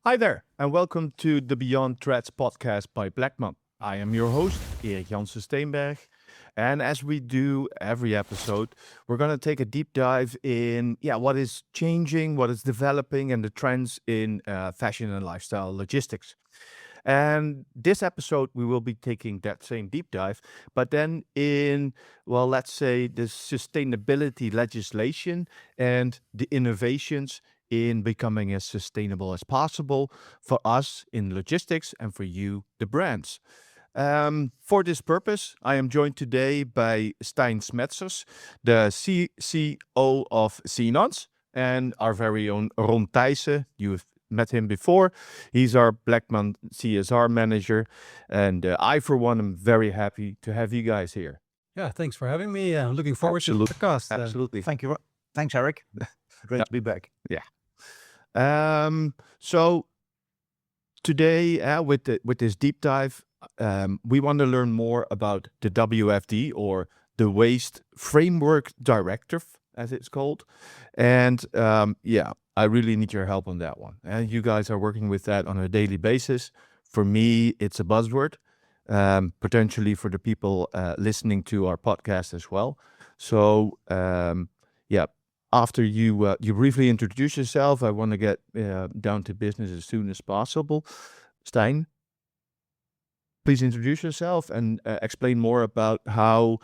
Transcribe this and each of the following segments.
Hi there, and welcome to the Beyond Threats podcast by Bleckmann. I am your host, Erik Janssen Steenberg, and as we do every episode, we're going to take a deep dive in what is changing, what is developing, and the trends in fashion and lifestyle logistics. And this episode, we will be taking that same deep dive, but then in, let's say the sustainability legislation and the innovations in becoming as sustainable as possible for us in logistics and for you, the brands. For this purpose, I am joined today by Stijn Smetsers, the CCO of Seenons, and our very own Ron Thijssen. You've met him before. He's our Bleckmann CSR manager. And I, for one, am very happy to have you guys here. Yeah, thanks for having me. I'm looking forward to the podcast. Absolutely. Thank you. Thanks, Erik. Great to be back. Yeah. So today, with this deep dive, we want to learn more about the WFD, or the Waste Framework Directive, as it's called. And I really need your help on that one. And you guys are working with that on a daily basis. For me, it's a buzzword, potentially for the people listening to our podcast as well. So, after you briefly introduce yourself, I want to get down to business as soon as possible. Stijn, please introduce yourself and explain more about how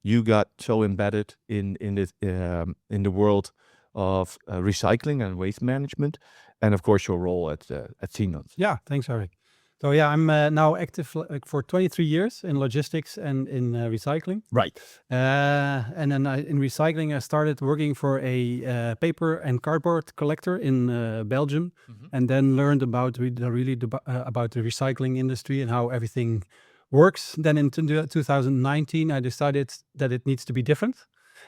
you got so embedded in the world of recycling and waste management, and of course your role at Seenons. Yeah, thanks, Erik. So I'm now active for 23 years in logistics and in recycling. Right. And then in recycling, I started working for a paper and cardboard collector in Belgium, and then learned about about the recycling industry and how everything works. Then in 2019, I decided that it needs to be different.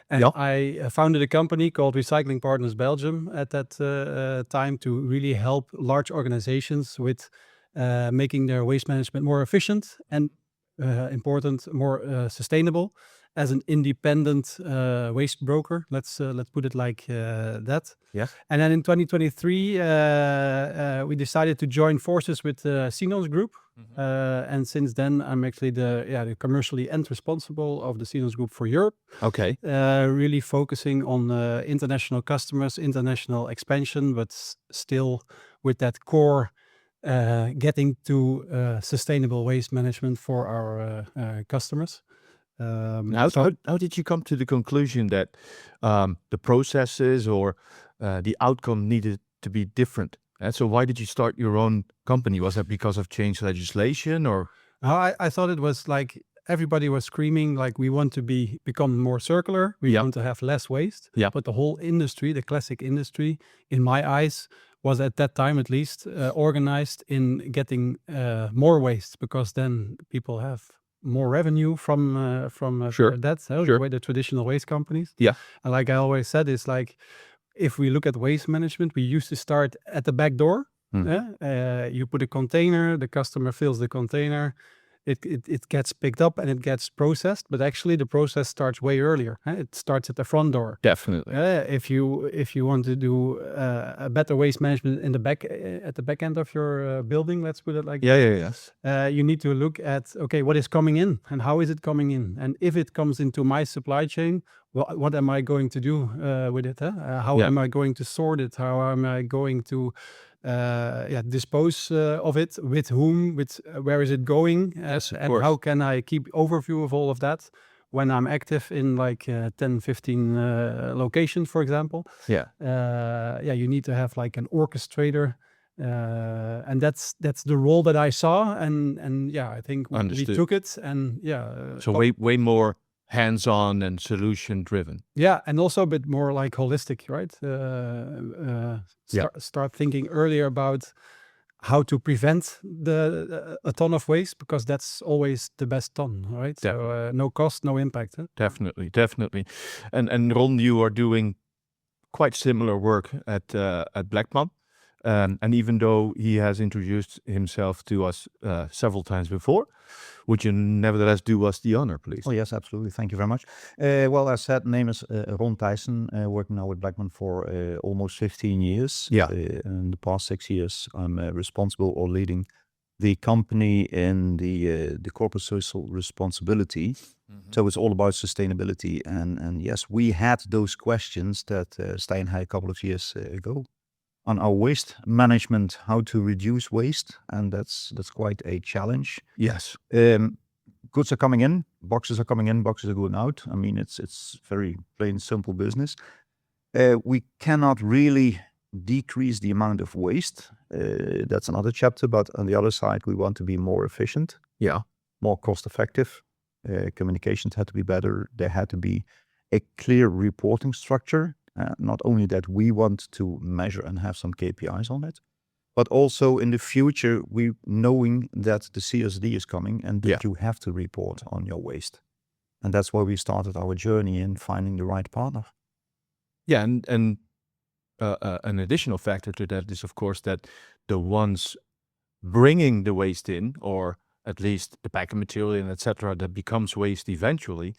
And I founded a company called Recycling Partners Belgium at that time to really help large organizations with making their waste management more efficient and more sustainable as an independent waste broker. Let's put it like that. Yeah. And then in 2023, we decided to join forces with the Seenons Group. And since then, I'm actually the commercially end responsible of the Seenons Group for Europe. Okay. Really focusing on international customers, international expansion, but still with that core getting to sustainable waste management for our customers. How did you come to the conclusion that the processes or the outcome needed to be different? And so why did you start your own company? Was that because of changed legislation, or? I thought it was like everybody was screaming like we want to become more circular. We want to have less waste. Yeah. But the whole industry, the classic industry, in my eyes, was at that time at least organized in getting more waste, because then people have more revenue from that. The way the traditional waste companies. Yeah. And like I always said, it's like, if we look at waste management, we used to start at the back door. You put a container, the customer fills the container, it gets picked up and it gets processed. But actually, the process starts way earlier. It starts at the front door. Definitely. If you want to do a better waste management in the back at the back end of your building, let's put it like that. You need to look at, okay, what is coming in and how is it coming in, and if it comes into my supply chain, what am I going to do with it? How am I going to sort it? How am I going to dispose of it? With whom? Where is it going? And how can I keep overview of all of that when I'm active in like 10, 15 locations, for example? You need to have like an orchestrator. And that's the role that I saw, and I think we took it, and so way more hands-on and solution-driven. Yeah, and also a bit more like holistic, right? Start thinking earlier about how to prevent a ton of waste, because that's always the best ton, right? So no cost, no impact. Definitely. And Ron, you are doing quite similar work at Bleckmann. And even though he has introduced himself to us several times before, would you nevertheless do us the honor, please? Oh, yes, absolutely. Thank you very much. Well, as said, name is Ron Thijssen, working now with Bleckmann for almost 15 years. Yeah. In the past 6 years, I'm responsible or leading the company in the corporate social responsibility. So it's all about sustainability. And yes, we had those questions that Stijn had a couple of years ago on our waste management, how to reduce waste. And that's quite a challenge. Yes. Goods are coming in, boxes are coming in, boxes are going out. I mean, it's very plain, simple business. We cannot really decrease the amount of waste. That's another chapter. But on the other side, we want to be more efficient, more cost effective. Communications had to be better. There had to be a clear reporting structure. Not only that we want to measure and have some KPIs on it, but also in the future, we knowing that the CSRD is coming and that you have to report on your waste. And that's why we started our journey in finding the right partner. Yeah, and an additional factor to that is, of course, that the ones bringing the waste in, or at least the packing material and etc., that becomes waste eventually,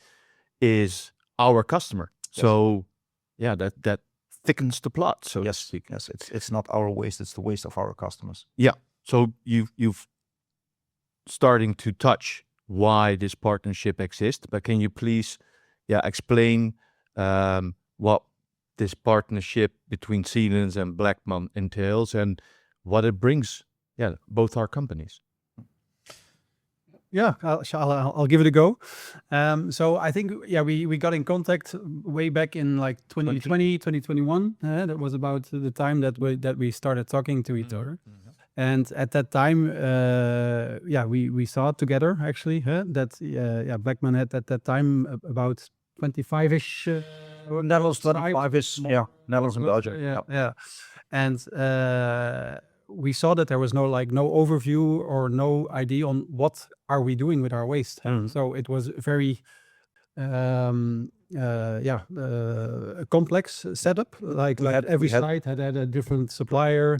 is our customer. Yes. So, yeah, that thickens the plot, so to speak. Yes, it's not our waste; it's the waste of our customers. Yeah. So you've starting to touch why this partnership exists, but can you please, explain what this partnership between Seenons and Bleckmann entails and what it brings, both our companies. Yeah, I'll give it a go. So I think, we got in contact way back in like 2020, 2021. That was about the time that we started talking to each other. And at that time, we saw together actually that Bleckmann had at that time about 25-ish. Netherlands 25-ish, Netherlands and Belgium. Yeah. And we saw that there was no overview or no idea on what are we doing with our waste. So it was very a complex setup. Every site had a different supplier.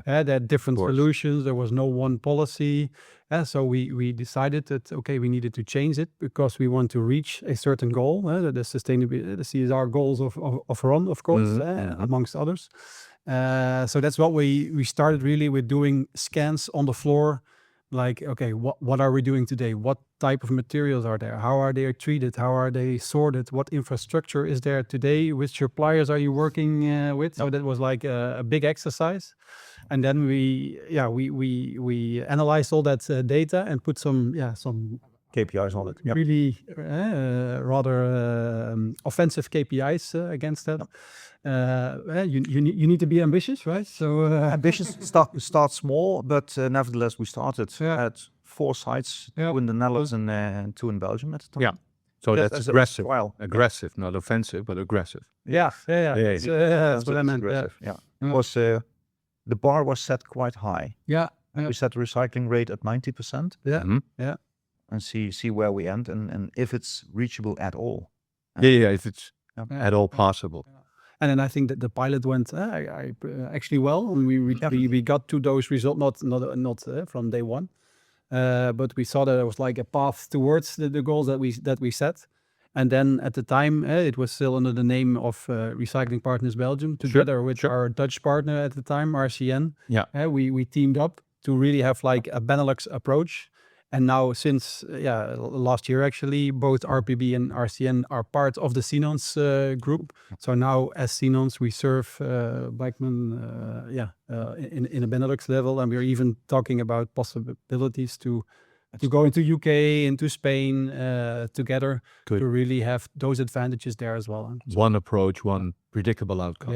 Had different solutions. There was no one policy. So we decided that we needed to change it because we want to reach a certain goal, the sustainability, the CSR goals of Ron, of course, amongst others. So that's what we started really with, doing scans on the floor. What are we doing today? What type of materials are there? How are they treated? How are they sorted? What infrastructure is there today? Which suppliers are you working with? So that was like a big exercise. And then we analyzed all that data and put some KPIs on it. Really rather offensive KPIs against that. You need to be ambitious, right? So ambitious. Start small, but nevertheless, we started at 4 sites, 2 in the Netherlands and 2 in Belgium at the time. Yeah. So that's aggressive. Well, aggressive, not offensive, but aggressive. That's what I meant. It was the bar was set quite high. We set the recycling rate at 90%. And see where we end and if it's reachable at all. If it's at all possible. And then I think that the pilot went actually well, and we got to those results not from day one, but we saw that there was like a path towards the goals that we set. And then at the time, it was still under the name of Recycling Partners Belgium, together with our Dutch partner at the time, RCN. We teamed up to really have like a Benelux approach. And now since last year, actually, both RPB and RCN are part of the Seenons group. So now as Seenons, we serve Bleckmann in a Benelux level. And we're even talking about possibilities to go into UK, into Spain together. Good. To really have those advantages there as well. One approach, one predictable outcome.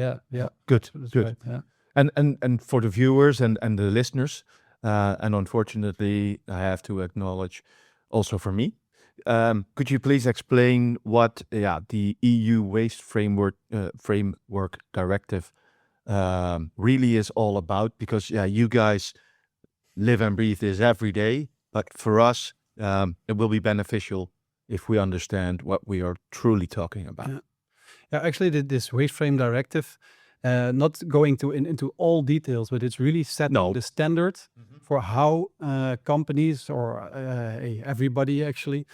Good. Right, And for the viewers and the listeners, and unfortunately, I have to acknowledge also for me, could you please explain what the EU Waste Framework Directive really is all about? Because you guys live and breathe this every day, but for us, it will be beneficial if we understand what we are truly talking about. Actually, this Waste Frame Directive, Not going into all details, but it's really setting the standard for how companies or everybody actually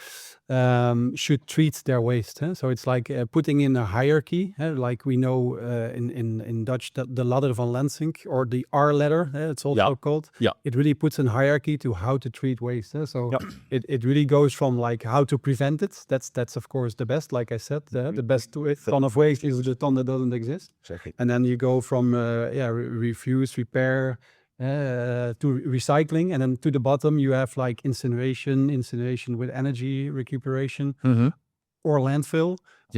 should treat their waste. So it's like putting in a hierarchy, like we know in Dutch the ladder van Lansing, or the R ladder, it's also called. Yeah. It really puts in hierarchy to how to treat waste. So it really goes from like how to prevent it. That's of course the best. Like I said, the best ton of waste is the ton that doesn't exist. Exactly. And then you go from refuse, repair, to recycling, and then to the bottom you have like incineration with energy recuperation, or landfill.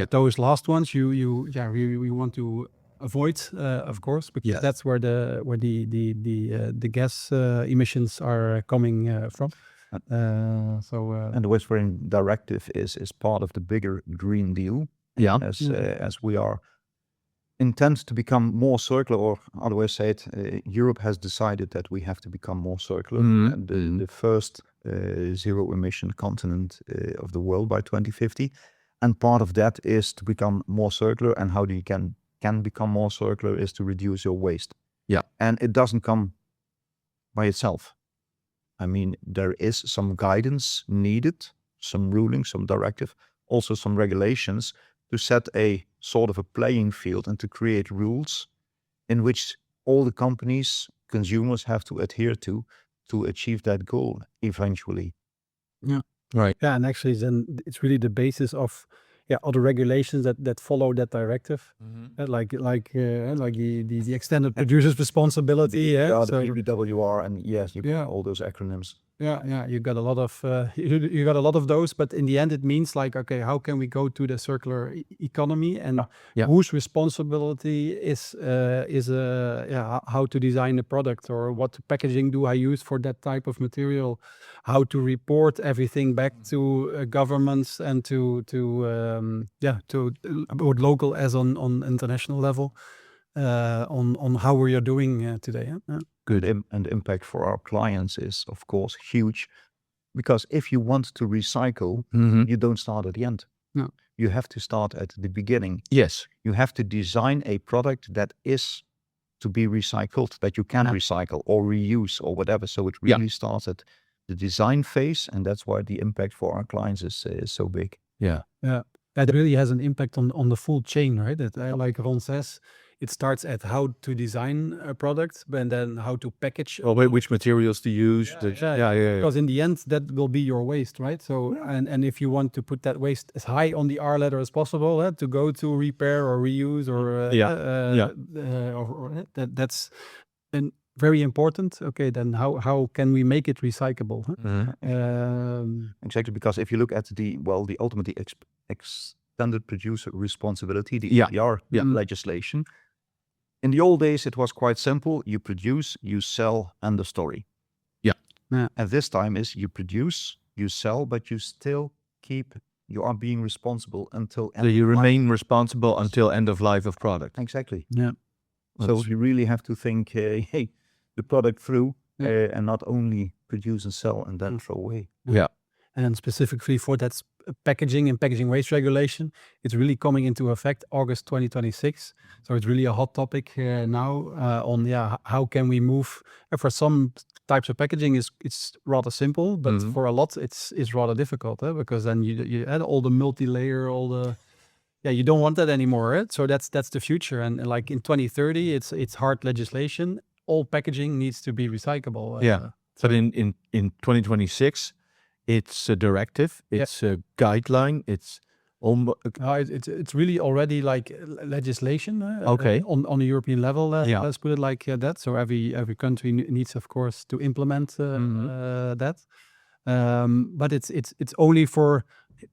Those last ones we want to avoid, of course, because that's where the gas emissions are coming from. And the Waste Framework Directive is part of the bigger Green Deal. As we are intent to become more circular, or otherwise say it, Europe has decided that we have to become more circular, and the first zero emission continent of the world by 2050. And part of that is to become more circular, and how you can become more circular is to reduce your waste. And it doesn't come by itself. I mean, there is some guidance needed, some ruling, some directive, also some regulations to set a sort of a playing field and to create rules in which all the companies, consumers have to adhere to achieve that goal eventually. And actually then it's really the basis of other regulations that follow that directive, like the extended producer's responsibility. The EWR and all those acronyms. You got a lot of you got a lot of those, but in the end it means like, okay, how can we go to the circular economy, and whose responsibility is how to design the product, or what packaging do I use for that type of material, how to report everything back to governments and to both local as on international level, on how we are doing today. Good. And the impact for our clients is of course huge, because if you want to recycle, you don't start at the end. No. You have to start at the beginning. Yes. You have to design a product that is to be recycled, that you can recycle or reuse or whatever. So it really starts at the design phase, and that's why the impact for our clients is so big. That really has an impact on the full chain, right? That like Ron says, it starts at how to design a product, but then how to package. Which materials to use. Because in the end, that will be your waste, right? So, and if you want to put that waste as high on the R ladder as possible, to go to repair or reuse, or that's then very important. Okay, then how can we make it recyclable? Exactly, because if you look at the ultimately extended producer responsibility, the EPR legislation. In the old days, it was quite simple. You produce, you sell, and the story. And this time is you produce, you sell, but you are being responsible until end of life. You remain responsible until end of life of product. Exactly. So you really have to think, the product through, and not only produce and sell and then throw away. And specifically for that packaging and packaging waste regulation, it's really coming into effect August 2026. So it's really a hot topic now on how can we move. For some types of packaging, it's rather simple, but for a lot it's rather difficult, because then you add all the multi-layer, all the you don't want that anymore. So that's the future, and like in 2030, it's hard legislation. All packaging needs to be recyclable. But in 2026. It's a directive. It's a guideline. It's almost. It's really already like legislation. On a European level. Let's put it like that. So every country needs, of course, to implement that. But it's only for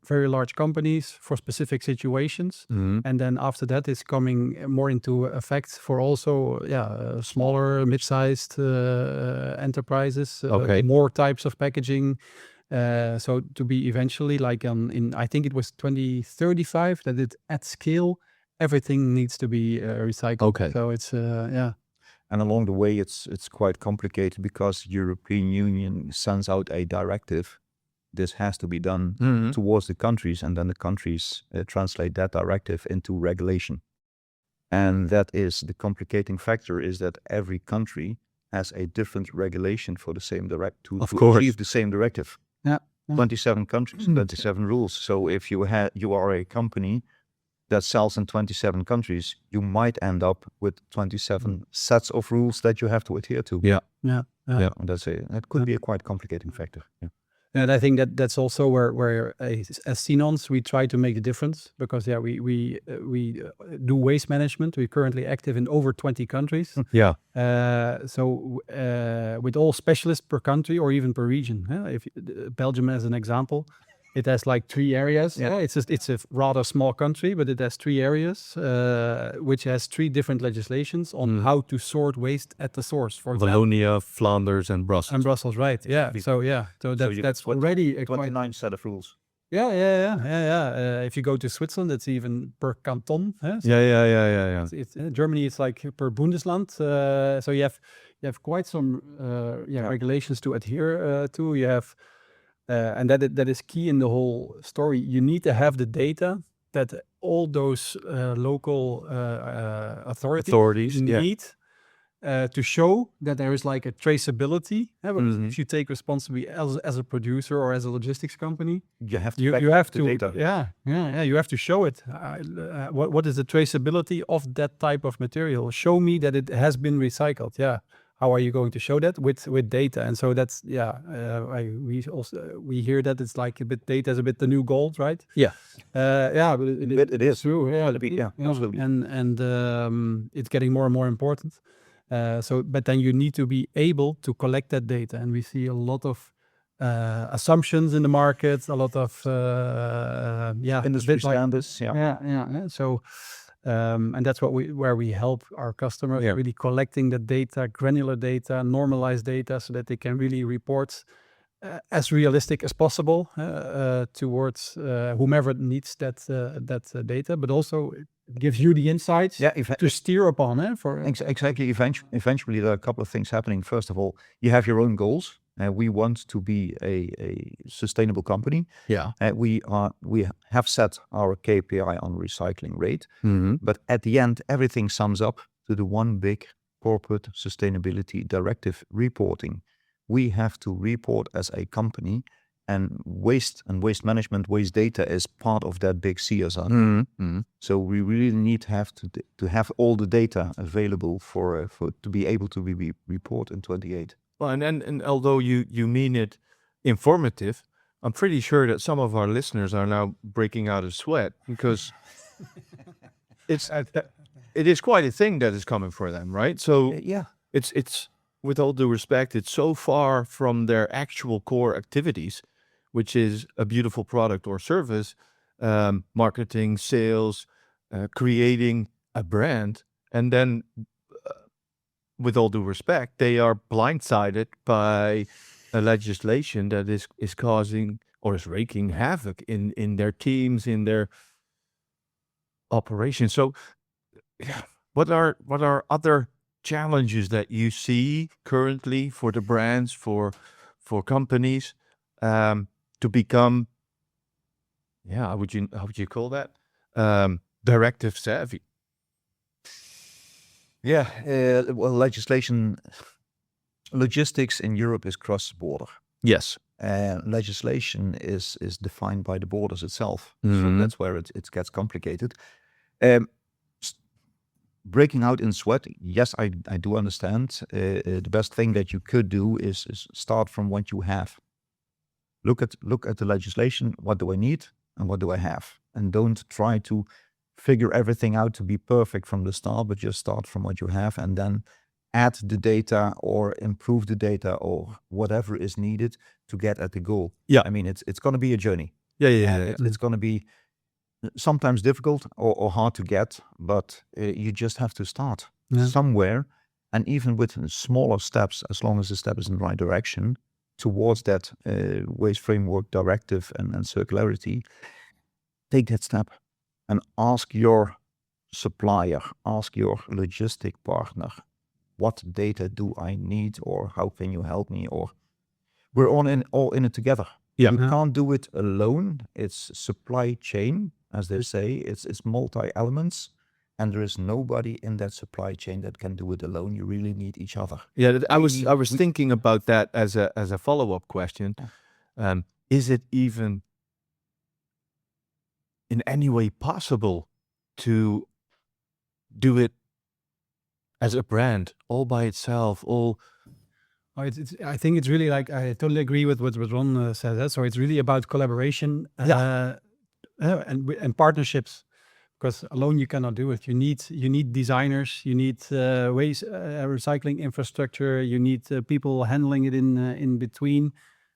very large companies, for specific situations, and then after that, it's coming more into effect for also smaller, mid-sized enterprises. More types of packaging. So to be eventually like in I think it was 2035 that it at scale everything needs to be recycled. So it's And along the way it's quite complicated, because European Union sends out a directive. This has to be done towards the countries, and then the countries translate that directive into regulation. And that is the complicating factor, is that every country has a different regulation for the same to achieve the same directive. Yeah. 27 countries, 27 rules. So if you are a company that sells in 27 countries, you might end up with 27 sets of rules that you have to adhere to. Yeah. And that could be a quite complicating factor. Yeah. And I think that's also where as Seenons we try to make the difference, because we do waste management. We're currently active in over 20 countries. Yeah. So with all specialists per country or even per region. If Belgium as an example, it has like 3 areas. Yeah. It's a rather small country, but it has 3 areas, which has 3 different legislations on how to sort waste at the source. For Wallonia, Flanders, and Brussels. And Brussels, right? Yeah. So that's already a 29 set of rules. Yeah. If you go to Switzerland, it's even per canton. So Yeah. Germany, it's like per Bundesland. So you have quite some regulations to adhere to. You have. And that is key in the whole story. You need to have the data that all those local authorities need to show that there is like a traceability. If you take responsibility as a producer or as a logistics company, you have to data. You have to show it. What is the traceability of that type of material? Show me that it has been recycled. Yeah. How are you going to show that with data? And so that's we hear that it's like a bit, data is a bit the new gold, right? Yeah. But it is true. Absolutely. And it's getting more and more important. But then you need to be able to collect that data, and we see a lot of assumptions in the market, a lot of industry standards. So. And that's where we help our customers, really collecting the data, granular data, normalized data, so that they can really report as realistic as possible towards whomever needs that data, but also it gives you the insights to steer upon. Exactly. Eventually, there are a couple of things happening. First of all, you have your own goals. We want to be a sustainable company. Yeah. We have set our KPI on recycling rate, but at the end, everything sums up to the one big corporate sustainability directive reporting. We have to report as a company, and waste management, waste data is part of that big CSR. So we really need to have all the data available for to be able to report in 28. Well, and although you mean it informative, I'm pretty sure that some of our listeners are now breaking out a sweat, because it is quite a thing that is coming for them, right? So it's with all due respect, it's so far from their actual core activities, which is a beautiful product or service, marketing, sales, creating a brand, and then. With all due respect, they are blindsided by a legislation that is causing or is wreaking havoc in their teams, in their operations. So, what are other challenges that you see currently for the brands, for companies, to become, how would you call that, directive savvy? Logistics in Europe is cross-border. Yes. Legislation is defined by the borders itself. So that's where it gets complicated. Breaking out in sweat, yes, I do understand. The best thing that you could do is start from what you have. Look at the legislation. What do I need and what do I have? And don't try to figure everything out to be perfect from the start, but just start from what you have and then add the data or improve the data or whatever is needed to get at the goal. Yeah. I mean, it's going to be a journey. It's going to be sometimes difficult or hard to get, but you just have to start somewhere. And even with smaller steps, as long as the step is in the right direction towards that Waste Framework Directive and circularity, take that step. And ask your supplier, ask your logistic partner, what data do I need, or how can you help me? Or we're all in it together. Yeah. You can't do it alone. It's supply chain, as they say. It's multi-elements. and there is nobody in that supply chain that can do it alone. You really need each other. Yeah, I was thinking about that as a follow-up question. Is it even in any way possible to do it as a brand, all by itself, all? I think it's really like, I totally agree with what Ron said. So it's really about collaboration and partnerships, because alone you cannot do it. You need designers, you need waste recycling infrastructure, you need people handling it in between.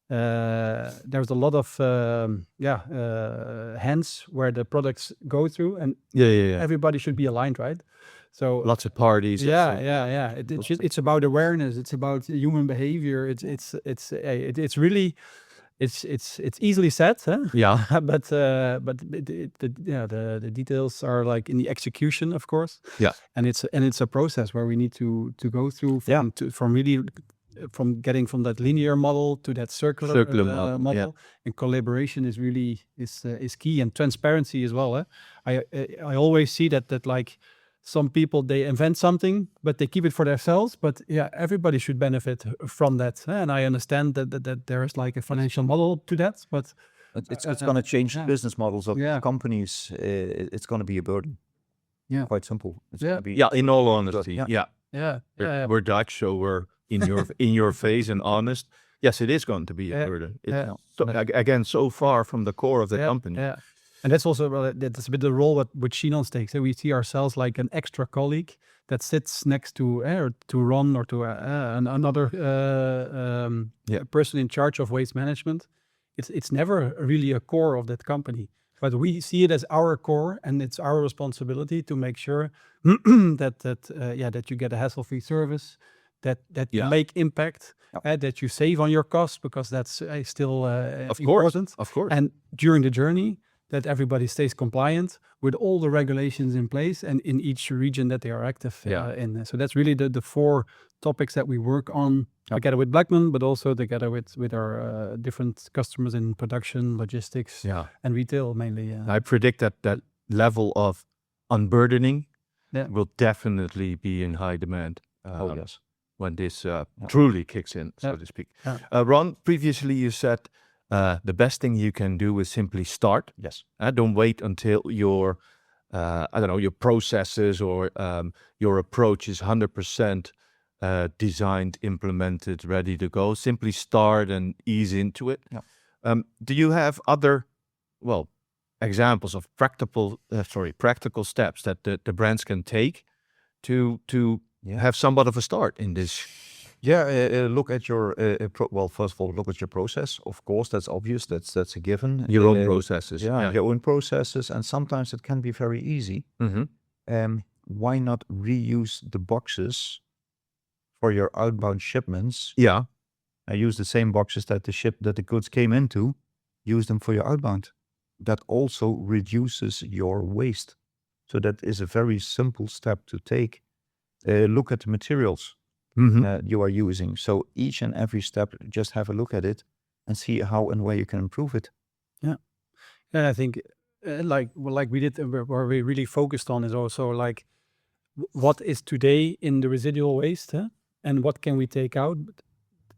There's a lot of hands where the products go through, and everybody should be aligned, right? So lots of parties. It's about awareness. It's about human behavior. It's really easily said, huh? Yeah. but the details are like in the execution, of course. Yeah. And it's a process where we need to go through from getting from that linear model to that circular model. Yeah. And collaboration is really is key, and transparency as well. I always see that like some people, they invent something, but they keep it for themselves. But everybody should benefit from that. And I understand that there is like a financial model to that, but it's going to change business models of companies. It's going to be a burden. Yeah, quite simple. It's gonna be in all honesty, we're Dutch, so we're in your face and honest. Yes, it is going to be a burden. Again, so far from the core of the company. Yeah. And that's also that's a bit the role which Seenons takes. We see ourselves like an extra colleague that sits next to Ron or to another person in charge of waste management. It's never really a core of that company, but we see it as our core, and it's our responsibility to make sure that you get a hassle-free service, that you make impact, that you save on your costs, because that's still important. Of course. And during the journey, that everybody stays compliant with all the regulations in place and in each region that they are active in. So that's really the four topics that we work on together with Bleckmann, but also together with our different customers in production, logistics, and retail mainly. I predict that level of unburdening will definitely be in high demand. When this truly kicks in, so to speak. Ron, previously you said the best thing you can do is simply start. Yes. Don't wait until your processes or your approach is 100% designed, implemented, ready to go. Simply start and ease into it. Yeah. Do you have other, examples of practical steps that the brands can take to have somewhat of a start in this? Look at your first of all, look at your process. Of course, that's obvious. That's a given. Your own processes. Your own processes, and sometimes it can be very easy. Mm-hmm. Why not reuse the boxes for your outbound shipments? Yeah, I use the same boxes that the goods came into. Use them for your outbound. That also reduces your waste. So that is a very simple step to take. Look at the materials. Mm-hmm. You are using. So each and every step, just have a look at it and see how and where you can improve it. Yeah. And I think like we did, where we really focused on is also like what is today in the residual waste, and what can we take out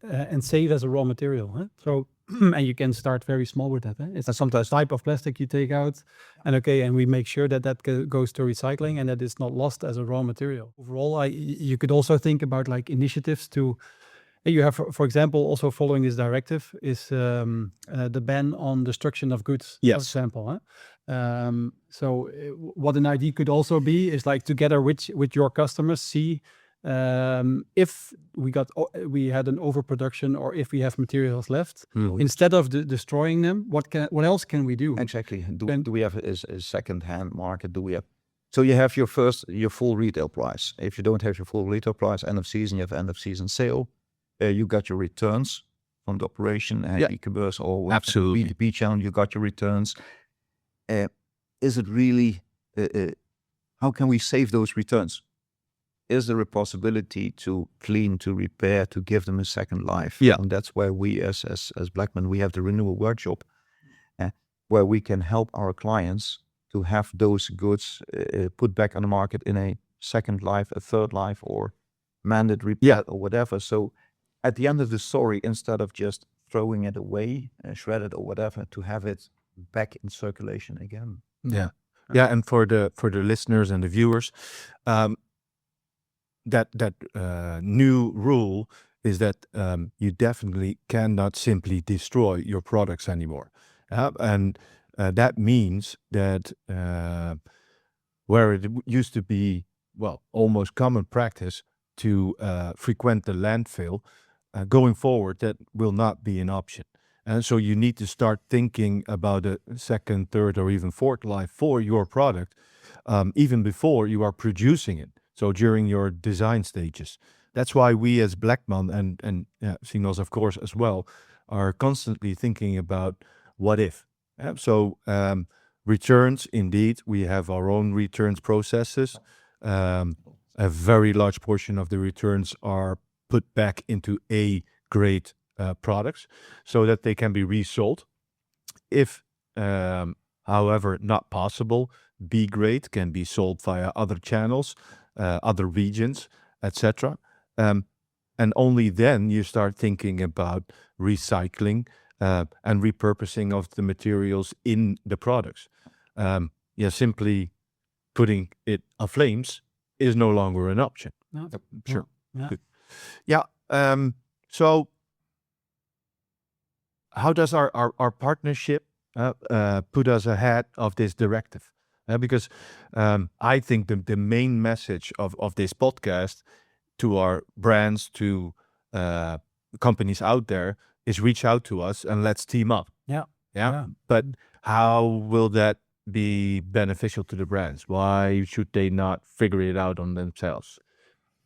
and save as a raw material. So and you can start very small with that. It's sometimes type of plastic you take out, and we make sure that goes to recycling and that is not lost as a raw material. Overall, you could also think about like initiatives to. You have, for example, also following this directive is the ban on destruction of goods. Yes. For example. So what an idea could also be is like together with your customers, see if we had an overproduction or if we have materials left, instead of destroying them, what else can we do? Exactly. Do we have a second-hand market? Do we have? So you have your full retail price. If you don't have your full retail price, end of season, you have end of season sale. You got your returns from the operation, e-commerce or absolutely B2B channel. You got your returns. Is it really? How can we save those returns? Is there a possibility to clean, to repair, to give them a second life? Yeah, and that's where we, as Bleckmann, we have the renewal workshop, where we can help our clients to have those goods put back on the market in a second life, a third life, or mended, repaired, or whatever. So at the end of the story, instead of just throwing it away, shredded or whatever, to have it back in circulation again. Yeah, and for the listeners and the viewers, that new rule is that you definitely cannot simply destroy your products anymore, and that means that where it used to be almost common practice to frequent the landfill, going forward that will not be an option. And so you need to start thinking about a second, third, or even fourth life for your product, even before you are producing it. So during your design stages. That's why we as Bleckmann and Seenons, of course, as well, are constantly thinking about what if. So returns, indeed, we have our own returns processes. A very large portion of the returns are put back into A-grade products so that they can be resold. If, however, not possible, B-grade can be sold via other channels, other regions, etc. And only then you start thinking about recycling and repurposing of the materials in the products. Simply putting it on flames is no longer an option. No. Sure. Yeah. Good. Yeah. So how does our partnership put us ahead of this directive? Because I think the main message of this podcast to our brands, to companies out there, is reach out to us and let's team up. Yeah. But how will that be beneficial to the brands? Why should they not figure it out on themselves?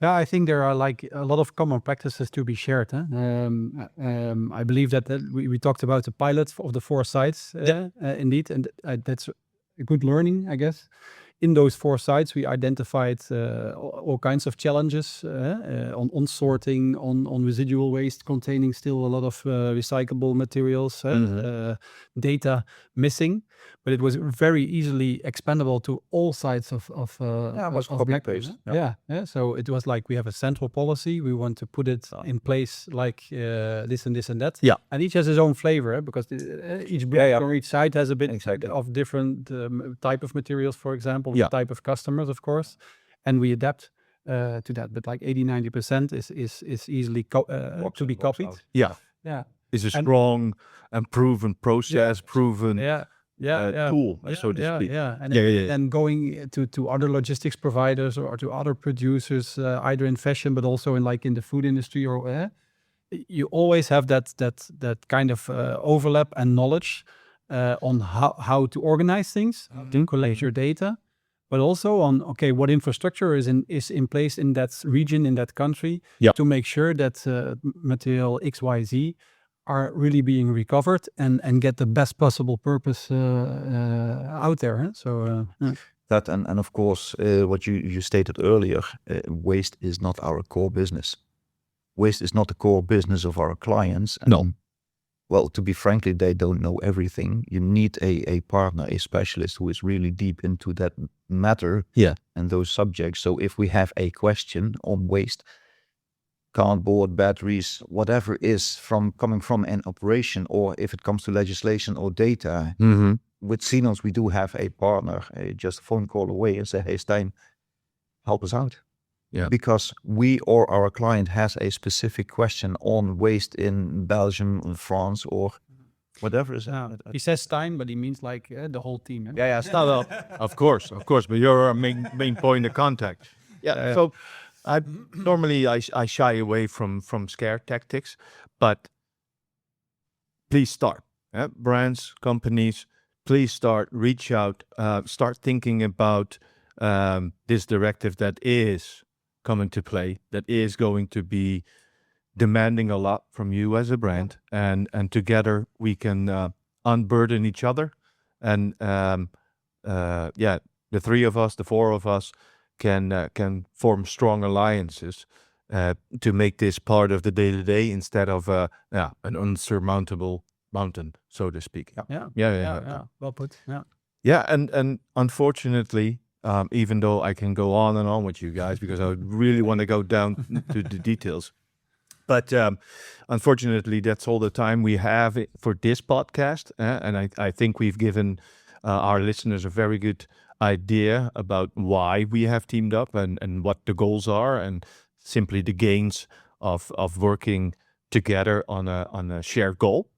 Yeah, I think there are like a lot of common practices to be shared. I believe that we talked about the pilot of the 4 sites, indeed, and that's a good learning, I guess. In those 4 sites, we identified all kinds of challenges on sorting, on residual waste containing still a lot of recyclable materials, data missing, but it was very easily expandable to all sides of copy-paste. So it was like we have a central policy, we want to put it in place like this and this and that. Yeah. And each has his own flavor, because each brand or each site has a bit of different type of materials, for example, type of customers, of course, and we adapt to that. But like 80-90% is easily to be copied. It's a strong and proven process, proven tool, so to speak. And going to other logistics providers or to other producers, either in fashion but also in the food industry, or you always have that kind of overlap and knowledge on how to organize things, to collect your data, but also on what infrastructure is in place in that region, in that country, to make sure that material XYZ are really being recovered and get the best possible purpose out there. So that and of course what you stated earlier, waste is not our core business. Waste is not the core business of our clients. No. Well, to be frankly, they don't know everything. You need a partner, a specialist who is really deep into that matter and those subjects. So if we have a question on waste, cardboard, batteries, whatever is coming from an operation, or if it comes to legislation or data, with Seenons we do have a partner, just a phone call away, and say, hey Stijn, help us out. Because we or our client has a specific question on waste in Belgium, in France, or whatever is. He says Stijn, but he means like the whole team. Stijn, of course, but you're our main point of contact. So normally I shy away from scare tactics, but please start. Brands, companies, please start, reach out, start thinking about this directive that is coming to play, that is going to be demanding a lot from you as a brand, and together we can unburden each other, and the 3 of us, the 4 of us can form strong alliances to make this part of the day-to-day instead of an unsurmountable mountain, so to speak. Well put. Yeah, and unfortunately, even though I can go on and on with you guys because I really want to go down to the details, but unfortunately, that's all the time we have for this podcast. And I think we've given our listeners a very good idea about why we have teamed up and what the goals are, and simply the gains of working together on a shared goal.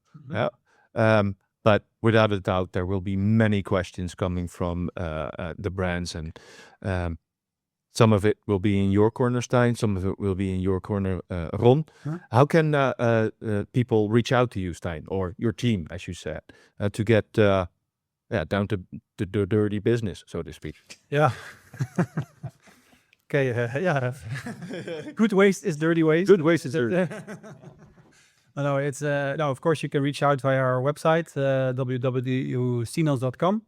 But without a doubt, there will be many questions coming from the brands, and some of it will be in your corner, Stijn. Some of it will be in your corner, Ron. Huh? How can people reach out to you, Stijn, or your team, as you said, to get down to the dirty business, so to speak? Yeah. Okay. Yeah. Good waste is dirty waste. Good waste is dirty. No, it's no. Of course, you can reach out via our website, www.seenons.com.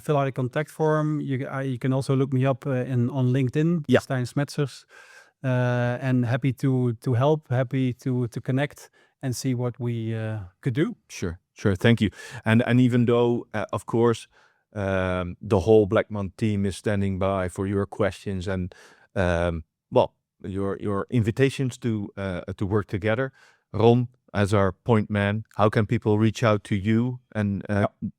Fill out a contact form. You can also look me up on LinkedIn, Yeah. Stijn Smetsers, and happy to help, happy to connect and see what we could do. Sure. Thank you. And even though, of course, the whole Bleckmann team is standing by for your questions and your invitations to work together. Ron, as our point man, how can people reach out to you and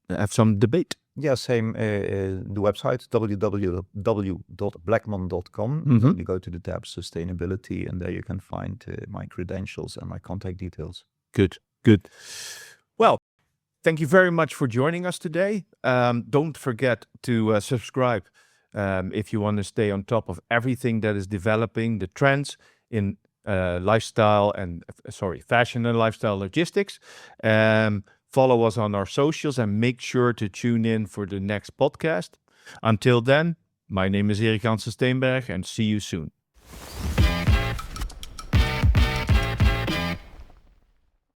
have some debate? Yeah, same. The website, www.bleckmann.com. You go to the tab Sustainability, and there you can find my credentials and my contact details. Good. Well, thank you very much for joining us today. Don't forget to subscribe if you want to stay on top of everything that is developing, the trends in fashion and lifestyle logistics. Follow us on our socials and make sure to tune in for the next podcast. Until then, my name is Erik Janssen Steenberg, and see you soon.